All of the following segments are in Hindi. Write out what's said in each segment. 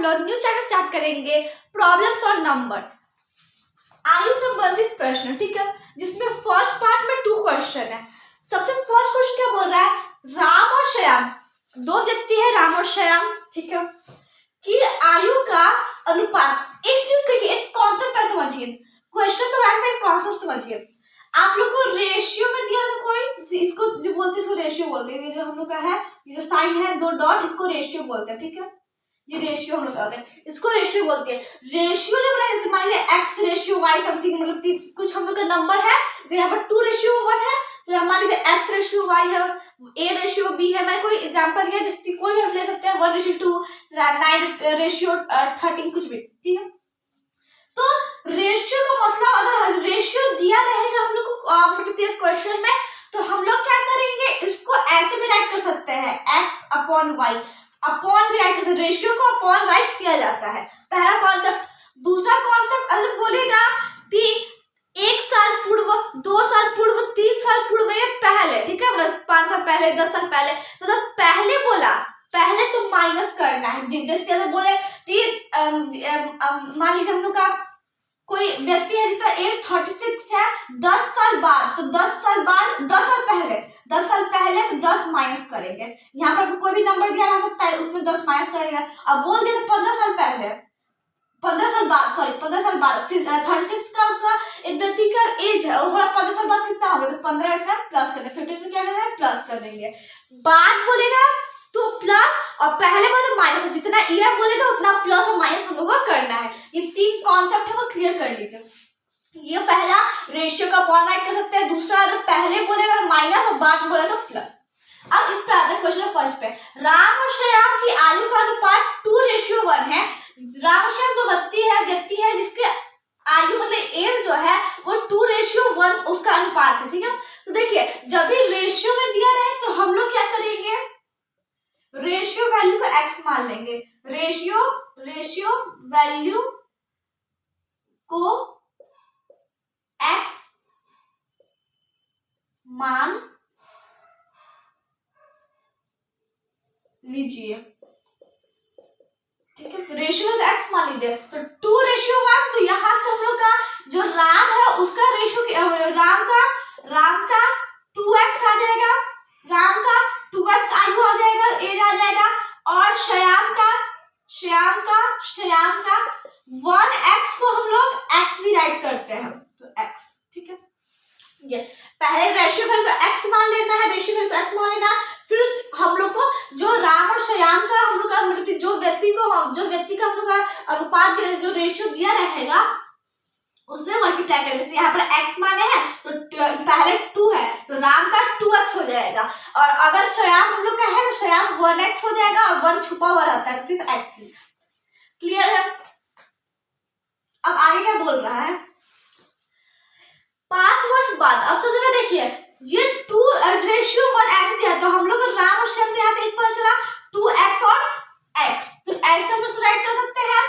हम लोग न्यू चैप्टर स्टार्ट करेंगे, प्रॉब्लम्स और नंबर, आयु संबंधित प्रश्न, ठीक है, जिसमें फर्स्ट पार्ट में 2 क्वेश्चन है। सबसे फर्स्ट क्वेश्चन क्या बोल रहा है, राम और श्याम, 2 व्यक्ति है राम और श्याम, ठीक है, कि आयु का अनुपात। एक चीज देखिए, एक कॉन्सेप्ट पे समझिए, क्वेश्चन तो वैसे एक कॉन्सेप्ट समझिए। आप लोग को रेशियो में दिया था कोई, इसको जो बोलते हैं इसको रेशियो बोलते हैं, ये जो हम लोग का है, ये जो साइन है 2 डॉट, इसको रेशियो बोलते हैं, ठीक है, ये रेशियो हम लोग कहते हैं, इसको रेशियो बोलते हैं। रेशियो जब रहे, मान लीजिए x रेशियो y समथिंग, मतलब कुछ हम लोग का नंबर है, जैसे यहाँ पर 2:1 है, तो मान लीजिए x रेशियो y है, a रेशियो b है, मैं कोई एग्जांपल लिया, जिसकी कोई भी हम ले सकते हैं, 1:2, 9:13, कुछ भी, ठीक है। तो रेशियो का मतलब, अगर रेशियो दिया रहेगा हम लोग को क्वेश्चन में, तो हम लोग क्या करेंगे, इसको ऐसे भी राइट कर सकते हैं, x/y अपॉन भी राइट कर सकते, रेशियो को अपॉन राइट किया जाता है, पहला कॉन्सेप्ट। दूसरा कॉन्सेप्ट अगर बोलेगा कि 1 साल पूर्व, 2 साल पूर्व, 3 साल पूर्व, ये पहले, ठीक है, मतलब 5 साल पहले, 10 साल पहले, तो जब पहले बोला, पहले तो माइनस करना है। जैसे बोले मान लीजिए हम लोग का कोई व्यक्ति है जिसका एज 36 है, 10 साल बाद, तो 10 साल बाद, 10 साल पहले, 10 साल पहले, तो 10 माइनस करेंगे, यहाँ पर तो कोई भी नंबर दिया रह सकता है, उसमें 10 माइनस करेंगे। अब बोल दिया 15 साल पहले, 15 साल बाद, सॉरी 15 साल बाद, 36 का उसका एक व्यक्ति का एज है, और 15 साल बाद कितना होगा, तो 15 इसका प्लस कर देंगे, 15 क्या करेंगे, प्लस कर देंगे। बाद बोलेगा तो प्लस, और पहले बार माइनस, जितना ईयर बोलेगा उतना प्लस और माइनस हम लोग को करना है। ये 3 कॉन्सेप्ट है, वो क्लियर कर लीजिए। ये पहला रेशियो का अपॉन राइट कर सकते हैं, दूसरा अगर पहले बोलेगा माइनस और बाद बोले तो प्लस। अब इस पे आता है क्वेश्चन फर्स्ट पे, राम और श्याम की आयु का अनुपात 2:1 है। राम और श्याम जो व्यक्ति है जिसके आयु मतलब एज जो है वो 2:1 उसका अनुपात है, ठीक है। तो देखिए, जब भी रेशियो में दिया रहे तो हम लोग क्या करेंगे, रेशियो वैल्यू को x मान लेंगे, रेशियो वैल्यू को x मान लीजिए, ठीक है, रेशियो तो x मान लीजिए, तो 2:1, तो यहां से हम लोग का जो राम है उसका रेशियो, राम का 2x आ जाएगा, राम का 2x आयु आ जाएगा, एज आ जाएगा, और श्याम का 1x को हम लोग x भी राइट करते हैं, तो x, ठीक है। ये पहले रेशियो वैल्यू को x मान लेना है, रेशियो वैल्यू को x मान लेना, फिर हम लोग को जो राम और श्याम का हम लोग का जो व्यक्ति का हम लोग का अनुपात के जो रेशियो दिया रहेगा उससे मल्टीप्लाई करेंगे। जैसे यहाँ पर x माने हैं तो पहले 2 है, तो राम का 2x हो जाएगा, और अगर श्याम हम लोग का है तो श्याम 1x हो जाएगा, और 1 छुपा हुआ रहता है, सिर्फ x ही। क्लियर है। अब आगे क्या बोल रहा है, 5 वर्ष बाद, अब सबसे पहले देखिए, ये 2:1 ऐसे दिया, तो हम लोग राम और श्याम यहाँ से एक पता चला 2x और x, तो ऐसे हम लोग राइट कर सकते हैं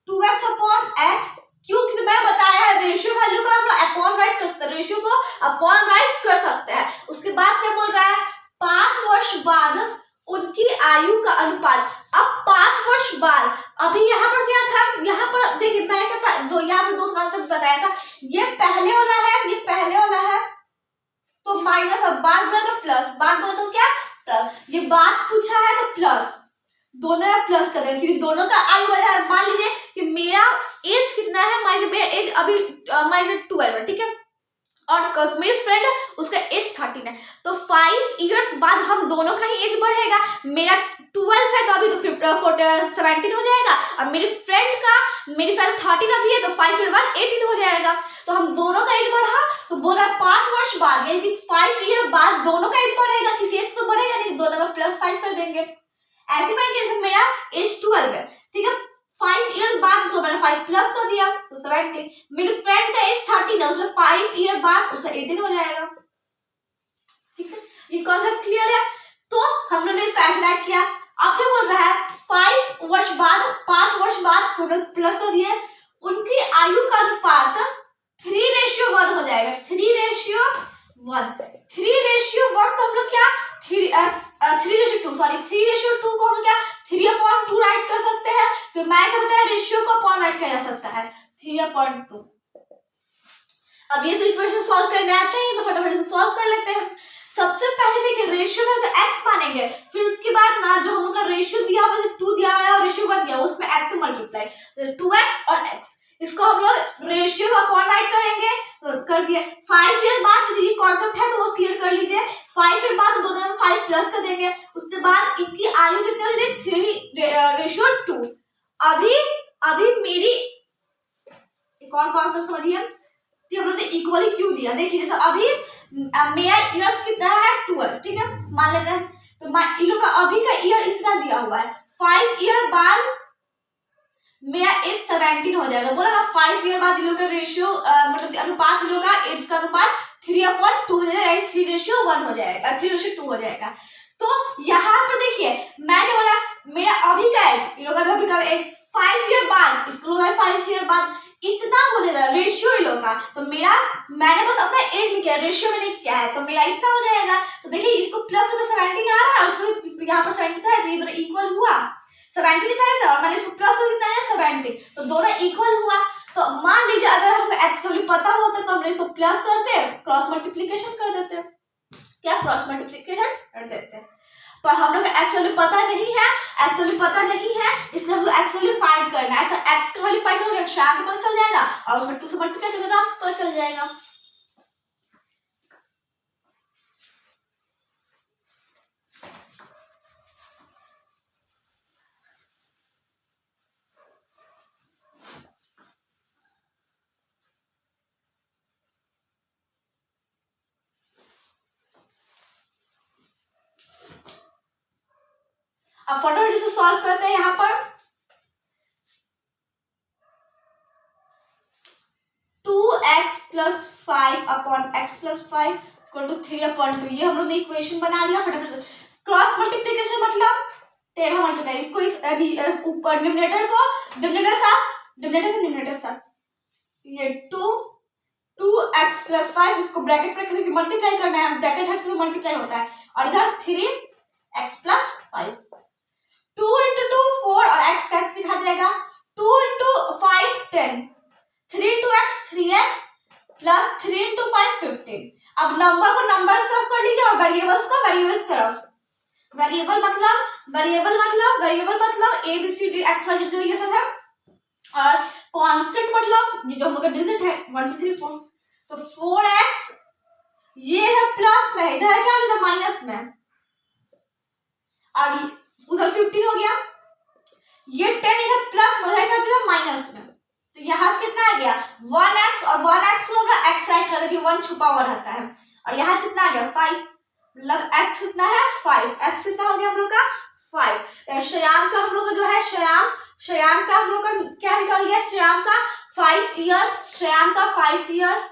2x अपॉन x, क्योंकि मैं बताया है रेशियो वैल्यू को हम अपॉन राइट कर सकते हैं, रेशियो को अपॉन राइट कर सकते हैं। उसके बाद क्या बोल रहा है, 5 वर्ष बाद उनकी आयु का अनुपात। अब 5 वर्ष बाद, अभी यहाँ पर क्या था, यहाँ पर देखिए मैंने यहाँ पर 2 कॉन्सेप्ट बताया था, ये पहले वाला है, तो माइनस, अब बाद बोला तो प्लस, बाद बोला तो क्या प्लस, ये बात पूछा है तो प्लस, दोनों में प्लस कर देंगे, क्योंकि दोनों का आयु है। मान लीजिए कि मेरा एज कितना है, मान लीजिए मेरा एज अभी मान लीजिए 12 है, ठीक है, और मेरी फ्रेंड उसका एज 13 है, तो 5 इयर्स बाद हम दोनों का ही एज बढ़ेगा। मेरा 12 है तो अभी तो 17 हो जाएगा, और मेरी फ्रेंड 13 अभी है, तो 5 ईयर बाद 18 हो जाएगा, तो हम दोनों का एज बढ़ा, तो बोला 5 वर्ष बाद, यानी कि 5 ईयर बाद दोनों का एज बढ़ेगा, किसी एक तो बढ़ेगा नहीं, दोनों में +5 कर देंगे। ऐसे में मेरा एज 12 है, ठीक है, 5 ईयर बाद जो मैंने 5 प्लस कर दिया तो 17, मेरी फ्रेंड का एज 13 है, उसमें 5 ईयर बाद उसका 18 हो जाएगा, ठीक है। ये कॉन्सेप्ट क्लियर है। तो हम लोगों ने इसको ऐसे राइट किया। अब क्या बोल रहा है, 5 वर्ष बाद हम लोग प्लस कर दिए, उनकी आयु का अनुपात 3:1 हो जाएगा, 3:1 तो हम लोग क्या 3:2 को हम क्या 3/2 राइट कर सकते हैं, तो मैंने क्या बताया, रेशियो को अपॉन राइट किया जा सकता है 3/2। अब ये तो इक्वेशन सॉल्व करने आते हैं तो फटाफट से सॉल्व कर लेते हैं। सबसे पहले देखिए रेशियो में तो x मानेंगे, फिर उसके बाद ना जो हम लोग का रेशियो दिया हुआ है 2 दिया हुआ है और रेशियो बाद दिया उसमें x से मल्टीप्लाई, तो 2x और x, इसको हम लोग रेशियो का अपॉन राइट करेंगे तो कर दिया। 5 ईयर बाद जो ये कांसेप्ट है तो वो क्लियर कर लीजिए। 5 ईयर बाद दोनों में 5 प्लस कर देंगे, उसके बाद इनकी आयु कितनी हो जाएगी 3/2। अभी अभी मेरी एक और कॉन्सेप्ट समझिए कि हम लोग ने इक्वली क्यों दिया। देखिए जैसे अभी मेरा ईयर्स कितना है 12, ठीक है मान लेते हैं, तो इन लोग का अभी का ईयर इतना दिया हुआ है, 5 ईयर बाद मेरा एज 17 हो जाएगा। बोला ना 5 ईयर बाद इन लोग का रेशियो मतलब अनुपात इन लोग का एज का अनुपात 3/2 हो जाएगा, 3:1 हो जाएगा, 3:2 हो जाएगा। तो यहाँ पर देखिए मैंने बोला मेरा अभी का एज, इन लोग का अभी का एज 5 ईयर बाद, इसको 5 ईयर बाद इतना हो जाएगा रेशियो इन लोग का, तो मेरा मैंने बस अपना एज में किया, रेशियो में नहीं किया है, तो मेरा इतना हो जाएगा। तो देखिए इसको प्लस में 17 आ रहा है और उसमें यहाँ पर 17 है, तो ये दोनों इक्वल हुआ। 17 था और मैंने इसको प्लस में कितना है 70, तो दोनों इक्वल हुआ। तो मान लीजिए अगर हमको एक्स का वैल्यू पता होता तो हमने इसको प्लस करते, क्रॉस मल्टीप्लिकेशन कर देते, क्या क्रॉस मल्टीप्लिकेशन कर देते, पर हम लोग एक्स वैल्यू पता नहीं है, एक्स वैल्यू पता नहीं है, इसलिए हम लोग एक्स वैल्यू फाइंड करना है। ऐसा एक्स का वैल्यू फाइंड करोगे शाम को पता चल जाएगा और उसमें 2 से मल्टीप्लाई कर देना आपको पता चल जाएगा। अब फटाफट इसे सॉल्व करते हैं। यहाँ पर 2x + 5 अपॉन x + 5 = 3/2, ये हम लोग ने इक्वेशन बना लिया। फटाफट से क्रॉस मल्टीप्लिकेशन मतलब 13 मल्टीप्लाई, इसको इस ऊपर डिनोमिनेटर को डिनोमिनेटर साथ ये 2x + 5 इसको ब्रैकेट में करके मल्टीप्लाई करना है, ब्रैकेट हट के मल्टीप्लाई होता है, और इधर 3x + 5, 2 × 2 4 और x का x लिखा जाएगा, 2 × 5 10, 3 × x 3x प्लस 3 × 5 15। अब नंबर को नंबर की तरफ कर लीजिए और वेरिएबल्स को वेरिएबल की तरफ। वेरिएबल मतलब A B C D X Y जो ये सब है, और कांस्टेंट मतलब ये जो हम लोग का डिजिट है 1 2 3 4, तो 4x ये है प्लस में, इधर क्या इधर माइनस में, और उधर 15 हो गया, ये 10 इधर प्लस में है इधर माइनस में, तो यहाँ से कितना आ गया 1x, और 1x को हम x साइड कर देंगे, 1 छुपा हुआ रहता है, और यहाँ से कितना आ गया 5, मतलब x कितना है 5, x कितना हो गया हम लोग का 5। श्याम का हम लोग का जो है श्याम का हम लोग का क्या निकल गया, श्याम का 5 ईयर, श्याम का 5 ईयर,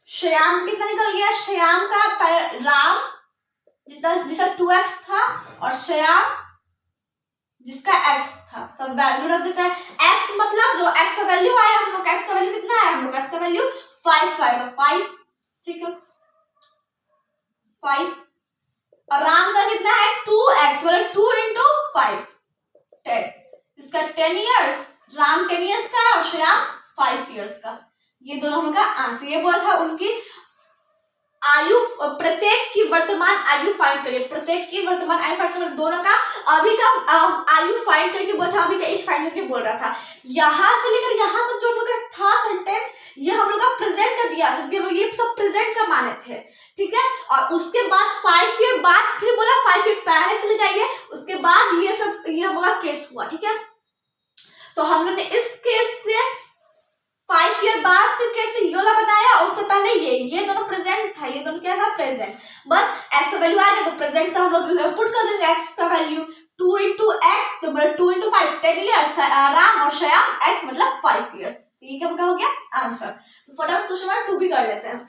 श्याम कितना निकल गया, श्याम का राम जिसका 2x था और श्याम जिसका x था, तो वैल्यू रख देता है। x मतलब जो x का वैल्यू आया हम लोग, x का वैल्यू कितना है हम लोग, x का वैल्यू 5 तो 5, ठीक है 5, और राम का कितना है 2x, मतलब 2 × 5 10, इसका 10 इयर्स, राम 10 इयर्स का है और श्याम 5 इयर्स का, ये दोनों हम लोग का आंसर। ये बोला था उनकी आयु, प्रत्येक की वर्तमान आयु फाइंड करिए, प्रत्येक की वर्तमान आयु फाइंड करिए, दोनों का अभी का आयु फाइंड करके बोला था, अभी का एज फाइंड करके बोल रहा था। यहाँ से लेकर यहाँ तक जो हम लोग का था सेंटेंस, ये हम लोग का प्रेजेंट का दिया था, ये सब प्रेजेंट का माने थे, ठीक है। और उसके बाद 5 ईयर बाद फिर बोला 5 ईयर पहले चले जाइए, उसके बाद ये सब ये हम लोग का केस हुआ, ठीक है। तो हम लोग ने इस केस से 5 ईयर बाद फिर कैसे ये वाला बनाया, उससे पहले ये दोनों प्रेजेंट था, ये दोनों क्या था प्रेजेंट, बस एक्स वैल्यू आ गया तो प्रेजेंट का हम लोग पुट कर देंगे, एक्स का वैल्यू 2 × x तो मतलब 2 × 5 10 इयर्स, राम और श्याम x मतलब 5 इयर्स, ये क्या हो गया आंसर। तो फटाफट क्वेश्चन नंबर 2 भी कर लेते हैं।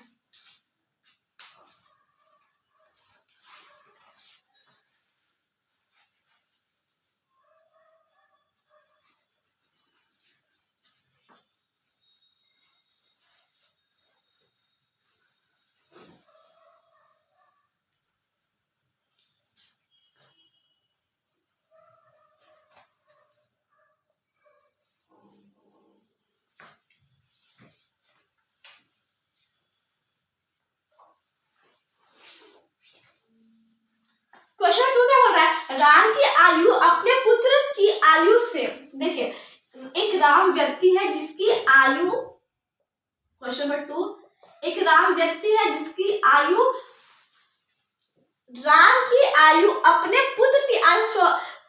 अपने पुत्र की आयु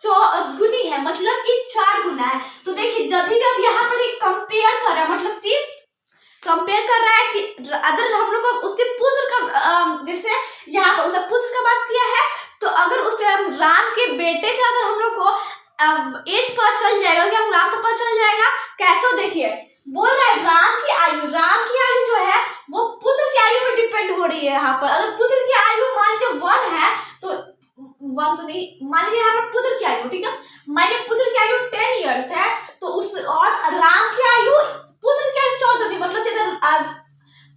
चौगुनी है, मतलब कि 4 गुना है। तो देखिए जब भी हम यहाँ पर कंपेयर कर रहे हैं, मतलब कि कंपेयर कर रहा है कि अगर हम लोग उसके पुत्र का जैसे यहाँ पर उसका पुत्र का बात किया है, तो अगर उस राम के बेटे का अगर हम लोग को एज पता चल जाएगा कि हम राम का पता चल जाएगा कैसे, देखिए बोल रहा है राम की आयु जो है वो पुत्र की आयु पर डिपेंड हो रही है। यहाँ पर अगर पुत्र की आयु मान लीजिए 1 है, तो 1 तो नहीं, मान लीजिए यहाँ पर पुत्र की आयु, ठीक है, मान लीजिए पुत्र की आयु 10 इयर्स है, तो उस और राम की आयु पुत्र की आयु 14, मतलब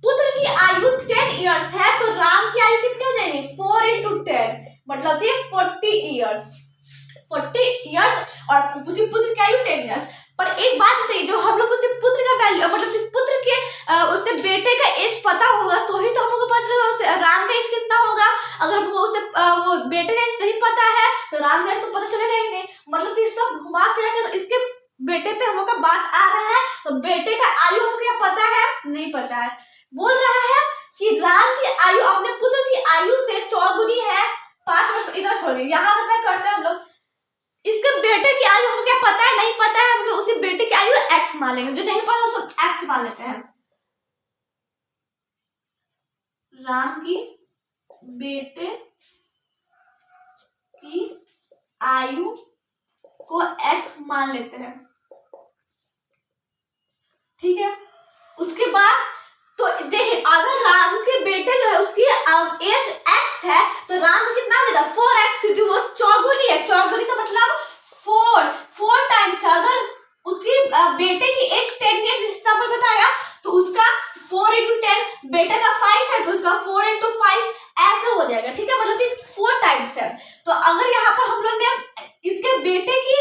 पुत्र की आयु 10 इयर्स है, तो राम की आयु कितनी हो जाएगी 4 into 10, मतलब 40 इयर्स, 40 इयर्स, और उसी पुत्र की आयु 10 इयर्स। पर एक बात बताइए, जो हम लोग उसके पुत्र का वैल्यू, मतलब पुत्र के उसके बेटे का एज पता होगा तो ही तो हम लोग को पता चलेगा उससे राम का एज कितना होगा। अगर हमको उससे वो बेटे का एज नहीं पता है तो राम का एज तो पता चलेगा ही नहीं। मतलब कि सब घुमा फिरा के इसके बेटे पे हम लोग का बात आ रहा है, तो बेटे का आयु हमको क्या पता है, नहीं पता है। बोल रहा है कि राम की आयु अपने पुत्र की आयु से 4 गुनी है, 5 वर्ष। इधर छोड़ दिए, यहाँ पे करते हैं हम लोग इसके बेटे की आयु हमको क्या पता है, नहीं पता है, हम उसी बेटे की आयु x मान लेंगे, जो नहीं पता उसको x मान लेते हैं। राम की बेटे की आयु को x मान लेते हैं, ठीक है। उसके बाद तो देखिए अगर राम के बेटे जो है उसकी एज x है, तो राम का कितना हो जाएगा 4x, क्योंकि वो चौगुनी है, चौगुनी का मतलब 4 टाइम्स। अगर उसकी बेटे की एज 10 इयर्स एग्जांपल बताया, तो उसका 4 into 10, बेटे का 5 है तो उसका 4 into 5 ऐसे हो जाएगा, ठीक है, मतलब 4 टाइम्स है। तो अगर यहाँ पर हम लोग ने इसके बेटे की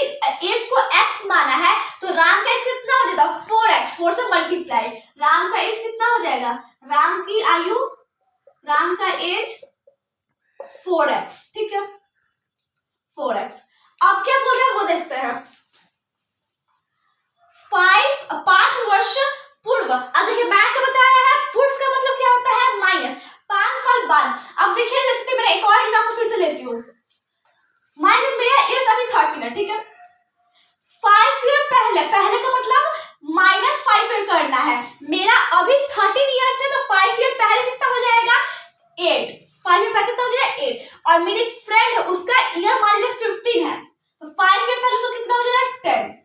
एज को x माना है, तो राम का एज कितना हो जाएगा 4x, 4 से मल्टीप्लाई, राम का एज कितना हो जाएगा, राम की आयु, राम का एज 4x, ठीक है, 4x। अब क्या बोल रहे हैं वो देखते हैं। 5 वर्ष पूर्व, अब देखिए मैंने क्या बताया है, पूर्व का मतलब क्या होता है माइनस, 5 साल बाद। अब देखिए जैसे कि मैंने एक और एग्जांपल फिर से लेती हूँ, मान लीजिए मेरा एज अभी 13 है, ठीक है, 5 ईयर पहले का मतलब -5 ईयर करना है, मेरा अभी 13 ईयर्स है, तो 5 ईयर पहले कितना हो जाएगा 8, 5 ईयर पहले कितना हो जाएगा 8, और मेरी फ्रेंड है उसका ईयर मान लीजिए 15 है, तो 5 ईयर पहले उसका कितना हो जाएगा 10,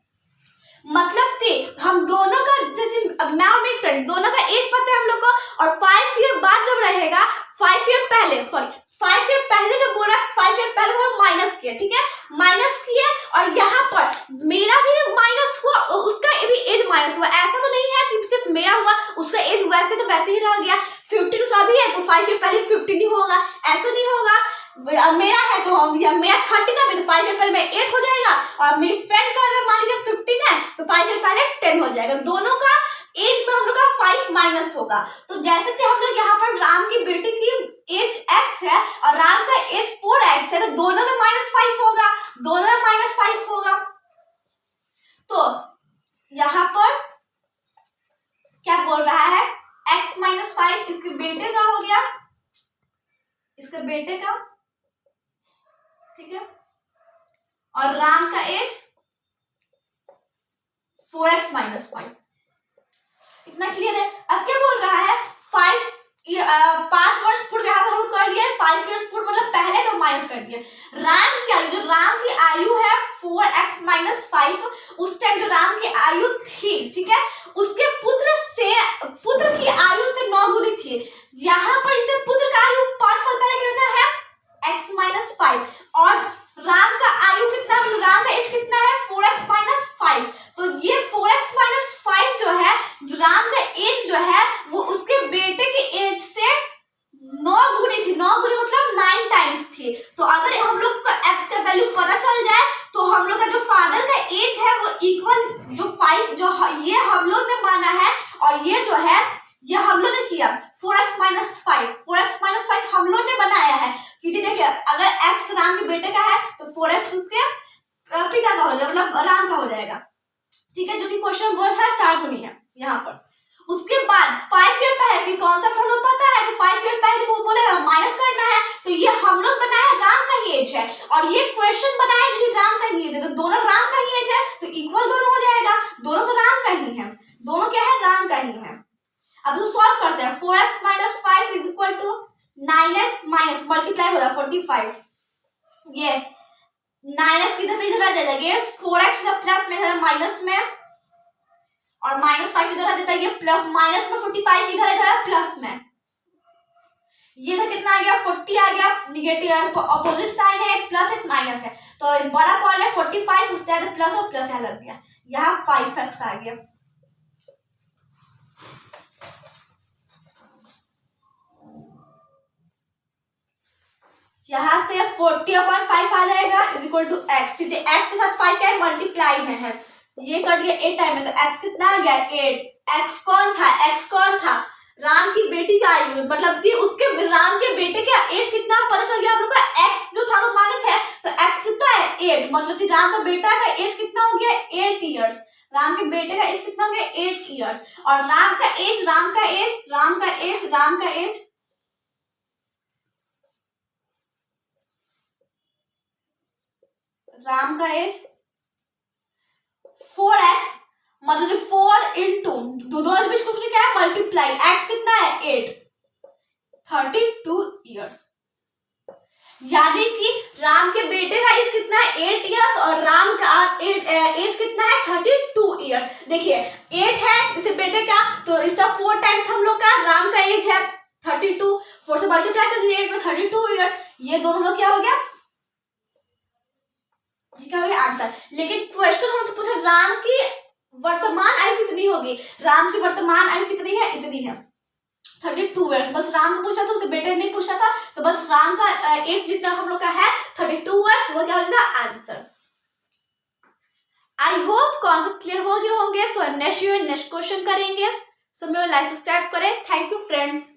मतलब कि हम दोनों का, जैसे मैं और मेरी फ्रेंड दोनों का एज पता है हम लोग को, और 5 ईयर बाद जब रहेगा, 5 ईयर पहले जब बोला 5 ईयर पहले हम माइनस किया, ठीक है, माइनस किए, और यहाँ पर मेरा भी माइनस हुआ, उसका भी एज माइनस हुआ। ऐसा तो नहीं है कि सिर्फ मेरा हुआ, उसका एज वैसे तो वैसे ही रह गया, 15 उसका भी है तो 5 ईयर पहले 15 ही होगा, ऐसा नहीं होगा। मेरा है तो मेरा 13 है, तो 5 ईयर पहले मैं 8 हो जाएगा, और मेरी फ्रेंड का अगर मान लीजिए 15 है तो 5 ईयर पहले 10 हो जाएगा, दोनों का एज में हम लोग का 5 माइनस होगा। तो जैसे कि हम लोग यहाँ पर राम की बेटे की एज x है और राम का एज 4x है, तो दोनों में -5 होगा, दोनों में -5 होगा। तो यहाँ पर क्या बोल रहा है, x -5 इसके बेटे का हो गया, इसके बेटे का, ठीक है, और राम का एज 4x -5, इतना क्लियर है। अब क्या बोल रहा है, 5 वर्ष पूर्व, यहाँ पर हम कर लिया 5 इयर्स पूर्व, मतलब पहले तो माइनस कर दिया। राम की आयु, जो राम की आयु है 4x -5, उस टाइम जो राम की आयु थी, ठीक है, उसके पुत्र की आयु से 9 गुनी थी। यहाँ पर इससे पुत्र का आयु 5 साल पहले कितना है x -5, और राम का आयु कितना, राम का एज कितना है 4x -5, तो ये 4x -5 जो है, जो राम का एज जो है वो उसके बेटे के एज से 9 गुनी थी, 9 गुनी मतलब 9 टाइम्स थी। तो अगर हम लोग को x का वैल्यू पता चल जाए, तो हम लोग का जो फादर का एज है वो इक्वल, जो 5 जो ये हम लोग ने माना है, और ये जो है ये हम लोग ने किया 4x -5 हम लोग ने बनाया है, क्योंकि देखिए अगर x राम के बेटे का है तो 4x उसके पिता का हो जाएगा, मतलब राम का हो जाएगा, ठीक है, जो कि क्वेश्चन बोला था 4 गुनी है यहाँ पर। उसके बाद 5 ईयर पहले की कॉन्सेप्ट हम लोग पता है कि 5 ईयर पहले वो बोले माइनस करना है, तो ये हम लोग बनाया राम का ही एज है और ये क्वेश्चन बनाया जो राम का ही एज है, तो दोनों राम का ही एज है तो इक्वल दोनों हो जाएगा, दोनों तो राम का ही है, दोनों क्या है राम का ही है। अब तो सॉल्व करते हैं। 4x - 5 is equal to 9x minus multiply होगा 45, ये 9x इधर आ जाएगा, ये 4x प्लस में है माइनस में और -5 इधर आ जाता है, ये प्लस माइनस में 45 इधर है प्लस में, ये तो कितना आ गया 40 आ गया, निगेटिव ऑपोजिट साइन है, प्लस एक माइनस है, तो बड़ा कॉर्नर 45 उससे प्लस और प्लस यहाँ लग गया, यहाँ 5x आ गया। यहाँ से 40/5 आ जाएगा इज इक्वल टू x, क्योंकि x के साथ 5 क्या है मल्टीप्लाई में है, ये कट गया 8 टाइम में, तो x कितना आ गया 8। x कौन था, x कौन था राम की बेटी का आयु, मतलब कि उसके राम के बेटे का एज कितना पता चल गया आप लोग का, x जो था वो माने थे, तो x कितना है 8, मतलब कि राम का बेटा का एज कितना हो गया 8 इयर्स, राम के बेटे का एज कितना हो गया 8 इयर्स, और राम का एज राम का एज 4x, मतलब 4 इंटू दो बीच कुछ नहीं क्या है मल्टीप्लाई, x कितना है 8, 32 इयर्स, यानी कि राम के बेटे का एज कितना है 8 इयर्स और राम का एज कितना है 32 इयर्स। देखिए 8 है इसे बेटे का, तो इसका 4 टाइम्स हम लोग का राम का एज है 32, 4 से मल्टीप्लाई कर दीजिए 8 में 32 इयर्स, ये दोनों लोग क्या हो गया, ये क्या हो गया आंसर। लेकिन क्वेश्चन हमसे पूछा राम की वर्तमान आयु कितनी होगी, राम की वर्तमान आयु कितनी है, इतनी है 32 इयर्स, बस राम को पूछा था उसे बेटे नहीं पूछा था, तो बस राम का एज जितना हम लोग का है 32 इयर्स, वो क्या हो जाएगा answer. I hope concept clear हो गए होंगे, सो नेक्स्ट क्वेश्चन करेंगे, सो मेरा लाइक सब्सक्राइब करें, थैंक यू फ्रेंड्स।